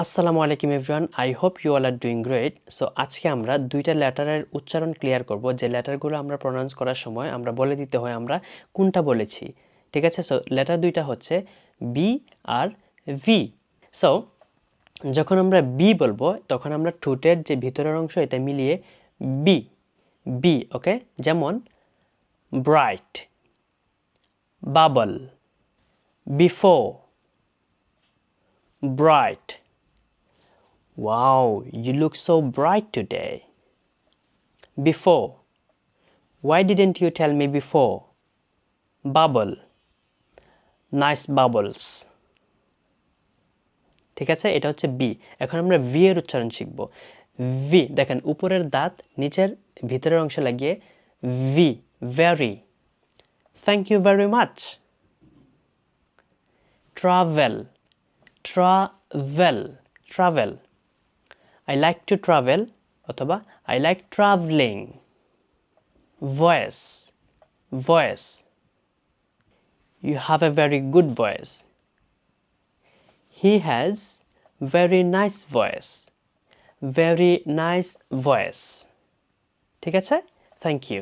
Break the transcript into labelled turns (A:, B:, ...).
A: আসসালামু আলাইকুম everyone, I hope you all are doing great. So আজকে আমরা দুইটা লেটারের উচ্চারণ ক্লিয়ার করব, যে লেটারগুলো আমরা প্রনাউন্স করার সময় আমরা বলে দিতে হয় আমরা কোনটা বলেছি। ঠিক আছে, সো লেটার দুইটা হচ্ছে বি আর ভি। সো যখন আমরা বি বলবো তখন আমরা ঠোঁটের যে ভিতরের অংশ এটা মিলিয়ে বি বি ওকে, যেমন bright, bubble, before, bright. Wow, you look so bright today. Before. Why didn't you tell me before? Bubble. Nice bubbles. ঠিক আছে, এটা হচ্ছে বি। এখন আমরা ভি এর উচ্চারণ শিখব। ভি দেখেন, উপরের দাঁত নিচের ভিতরের অংশে লাগিয়ে V, very. Thank you very much. Travel, travel, travel. I like to travel অথবা I like traveling. Voice, voice. You have a very good voice. He has very nice voice. Very nice voice. ঠিক আছে? Thank you.